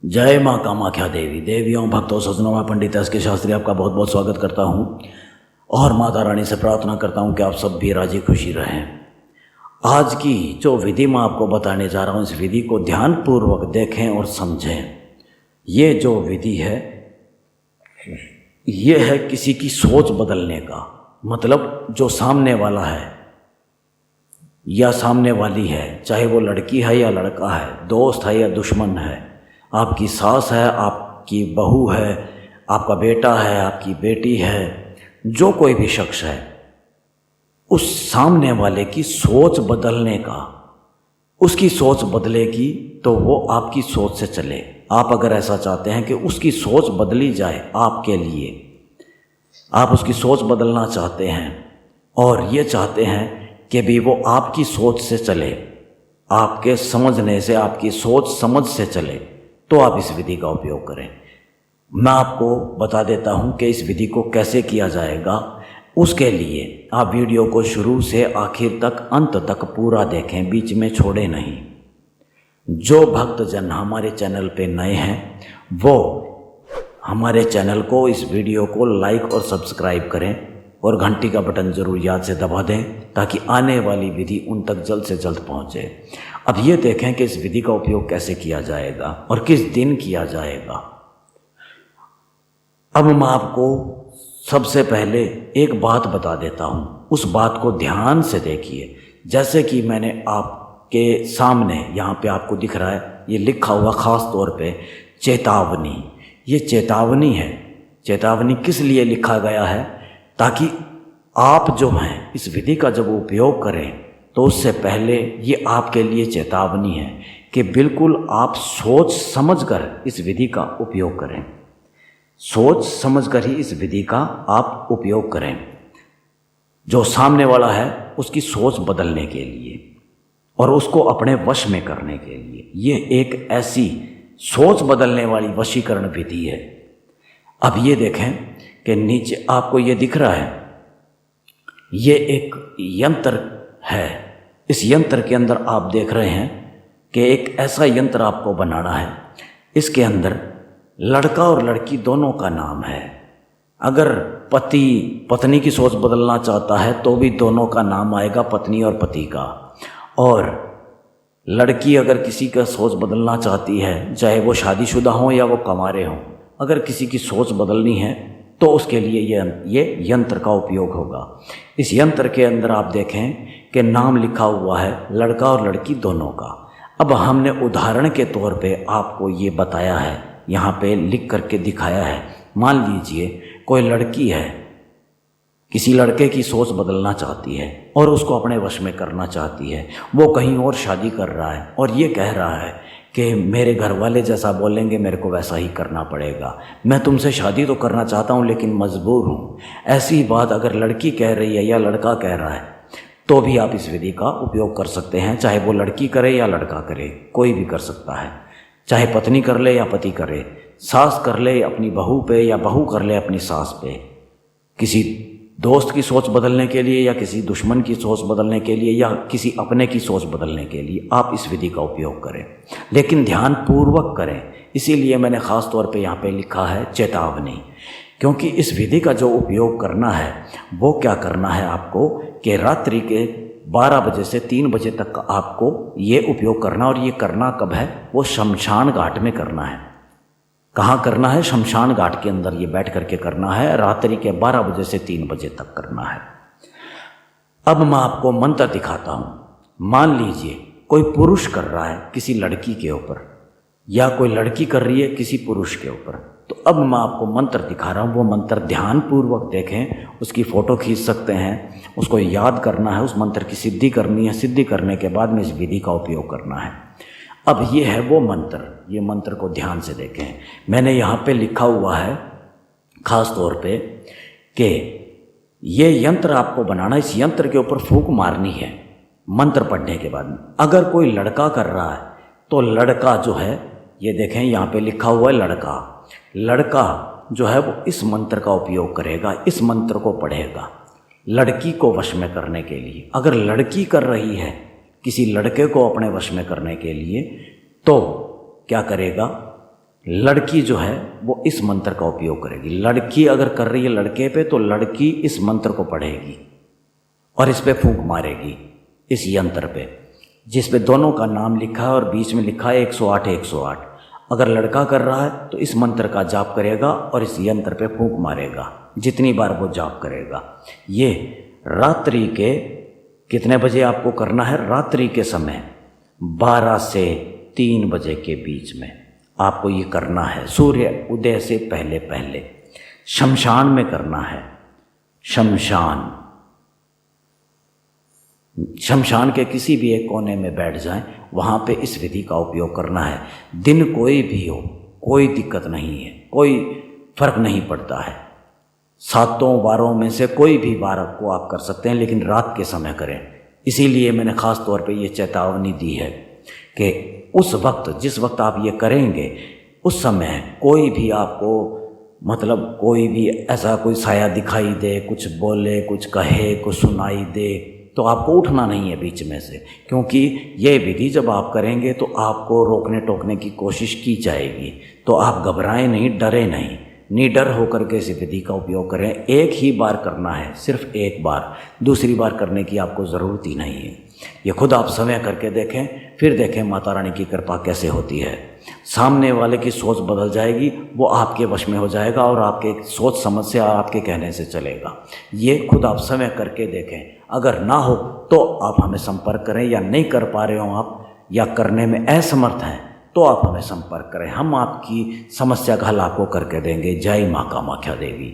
जय माँ कामाख्या देवी। देवियों, भक्तों, सज्जनों, मैं पंडित एस के शास्त्री आपका बहुत बहुत स्वागत करता हूँ और माता रानी से प्रार्थना करता हूँ कि आप सब भी राजी खुशी रहें। आज की जो विधि मैं आपको बताने जा रहा हूँ, इस विधि को ध्यानपूर्वक देखें और समझें। ये जो विधि है, ये है किसी की सोच बदलने का। मतलब जो सामने वाला है या सामने वाली है, चाहे वो लड़की है या लड़का है, दोस्त है या दुश्मन है, आपकी सास है, आपकी बहू है, आपका बेटा है, आपकी बेटी है, जो कोई भी शख्स है, उस सामने वाले की सोच बदलने का। उसकी सोच बदलेगी तो वो आपकी सोच से चले। आप अगर ऐसा चाहते हैं कि उसकी सोच बदली जाए आपके लिए, आप उसकी सोच बदलना चाहते हैं और ये चाहते हैं कि भी वो आपकी सोच से चले, आपके समझने से, आपकी सोच समझ से चले, तो आप इस विधि का उपयोग करें। मैं आपको बता देता हूं कि इस विधि को कैसे किया जाएगा। उसके लिए आप वीडियो को शुरू से आखिर तक, अंत तक पूरा देखें, बीच में छोड़े नहीं। जो भक्तजन हमारे चैनल पे नए हैं वो हमारे चैनल को, इस वीडियो को लाइक और सब्सक्राइब करें और घंटी का बटन ज़रूर याद से दबा दें ताकि आने वाली विधि उन तक जल्द से जल्द पहुंचे। अब ये देखें कि इस विधि का उपयोग कैसे किया जाएगा और किस दिन किया जाएगा। अब मैं आपको सबसे पहले एक बात बता देता हूँ, उस बात को ध्यान से देखिए। जैसे कि मैंने आपके सामने यहाँ पे आपको दिख रहा है, ये लिखा हुआ ख़ास तौर पे चेतावनी। ये चेतावनी है। चेतावनी किस लिए लिखा गया है? ताकि आप जो हैं इस विधि का जब उपयोग करें तो उससे पहले ये आपके लिए चेतावनी है कि बिल्कुल आप सोच समझकर इस विधि का उपयोग करें। सोच समझकर ही इस विधि का आप उपयोग करें। जो सामने वाला है उसकी सोच बदलने के लिए और उसको अपने वश में करने के लिए, ये एक ऐसी सोच बदलने वाली वशीकरण विधि है। अब ये देखें कि नीचे आपको ये दिख रहा है, ये एक यंत्र है। इस यंत्र के अंदर आप देख रहे हैं कि एक ऐसा यंत्र आपको बनाना है। इसके अंदर लड़का और लड़की दोनों का नाम है। अगर पति पत्नी की सोच बदलना चाहता है तो भी दोनों का नाम आएगा, पत्नी और पति का। और लड़की अगर किसी का सोच बदलना चाहती है, चाहे वो शादीशुदा हो या वो कंवारे हों, अगर किसी की सोच बदलनी है तो उसके लिए ये यंत्र का उपयोग होगा। इस यंत्र के अंदर आप देखें कि नाम लिखा हुआ है लड़का और लड़की दोनों का। अब हमने उदाहरण के तौर पे आपको ये बताया है, यहाँ पे लिख करके दिखाया है। मान लीजिए कोई लड़की है, किसी लड़के की सोच बदलना चाहती है और उसको अपने वश में करना चाहती है। वो कहीं और शादी कर रहा है और ये कह रहा है कि मेरे घर वाले जैसा बोलेंगे मेरे को वैसा ही करना पड़ेगा। मैं तुमसे शादी तो करना चाहता हूँ लेकिन मजबूर हूँ। ऐसी बात अगर लड़की कह रही है या लड़का कह रहा है तो भी आप इस विधि का उपयोग कर सकते हैं। चाहे वो लड़की करे या लड़का करे, कोई भी कर सकता है। चाहे पत्नी कर ले या पति करे, सास कर ले अपनी बहू पे या बहू कर ले अपनी सास पे। किसी दोस्त की सोच बदलने के लिए या किसी दुश्मन की सोच बदलने के लिए या किसी अपने की सोच बदलने के लिए आप इस विधि का उपयोग करें, लेकिन ध्यान पूर्वक करें। इसीलिए मैंने ख़ास तौर पे यहाँ पे लिखा है चेतावनी, क्योंकि इस विधि का जो उपयोग करना है वो क्या करना है आपको कि रात्रि के 12 बजे से 3 बजे तक का आपको ये उपयोग करना। और ये करना कब है? वो शमशान घाट में करना है। कहाँ करना है? शमशान घाट के अंदर ये बैठ करके करना है। रात्रि के 12 बजे से 3 बजे तक करना है। अब मैं आपको मंत्र दिखाता हूँ। मान लीजिए कोई पुरुष कर रहा है किसी लड़की के ऊपर या कोई लड़की कर रही है किसी पुरुष के ऊपर, तो अब मैं आपको मंत्र दिखा रहा हूँ। वो मंत्र ध्यानपूर्वक देखें, उसकी फ़ोटो खींच सकते हैं, उसको याद करना है, उस मंत्र की सिद्धि करनी है। सिद्धि करने के बाद में इस विधि का उपयोग करना है। अब ये है वो मंत्र। ये मंत्र को ध्यान से देखें। मैंने यहाँ पे लिखा हुआ है ख़ास तौर पे कि ये यंत्र आपको बनाना, इस यंत्र के ऊपर फूंक मारनी है मंत्र पढ़ने के बाद में। अगर कोई लड़का कर रहा है तो लड़का जो है, ये देखें यहाँ पे लिखा हुआ है लड़का। लड़का जो है वो इस मंत्र का उपयोग करेगा, इस मंत्र को पढ़ेगा लड़की को वश में करने के लिए। अगर लड़की कर रही है किसी लड़के को अपने वश में करने के लिए तो क्या करेगा लड़की जो है वो इस मंत्र का उपयोग करेगी। लड़की अगर कर रही है लड़के पे तो लड़की इस मंत्र को पढ़ेगी और इस पे फूंक मारेगी, इस यंत्र पे जिस पे दोनों का नाम लिखा है और बीच में लिखा है 108 108। अगर लड़का कर रहा है तो इस मंत्र का जाप करेगा और इस यंत्र पे फूंक मारेगा जितनी बार वो जाप करेगा। ये रात्रि के कितने बजे आपको करना है? रात्रि के समय 12 से 3 बजे के बीच में आपको ये करना है। सूर्य उदय से पहले पहले शमशान में करना है। शमशान के किसी भी एक कोने में बैठ जाएं, वहाँ पे इस विधि का उपयोग करना है। दिन कोई भी हो, कोई दिक्कत नहीं है, कोई फर्क नहीं पड़ता है। 7 वारों में से कोई भी वार को आप कर सकते हैं, लेकिन रात के समय करें। इसीलिए मैंने ख़ास तौर पे ये चेतावनी दी है कि उस वक्त जिस वक्त आप ये करेंगे उस समय कोई भी आपको मतलब कोई भी ऐसा कोई साया दिखाई दे, कुछ बोले, कुछ कहे, कुछ सुनाई दे, तो आपको उठना नहीं है बीच में से, क्योंकि ये विधि जब आप करेंगे तो आपको रोकने टोकने की कोशिश की जाएगी। तो आप घबराएं नहीं, डरे नहीं, निडर होकर के इस विधि का उपयोग करें। एक ही बार करना है, सिर्फ एक बार, दूसरी बार करने की आपको ज़रूरत ही नहीं है। ये खुद आप समय करके देखें, फिर देखें माता रानी की कृपा कैसे होती है। सामने वाले की सोच बदल जाएगी, वो आपके वश में हो जाएगा और आपके सोच समझ से आपके कहने से चलेगा। ये खुद आप समय करके देखें। अगर ना हो तो आप हमें संपर्क करें, या नहीं कर पा रहे हो आप या करने में असमर्थ हैं तो आप हमें संपर्क करें। हम आपकी समस्या का हल आपको करके देंगे। जय माँ कामाख्या देवी।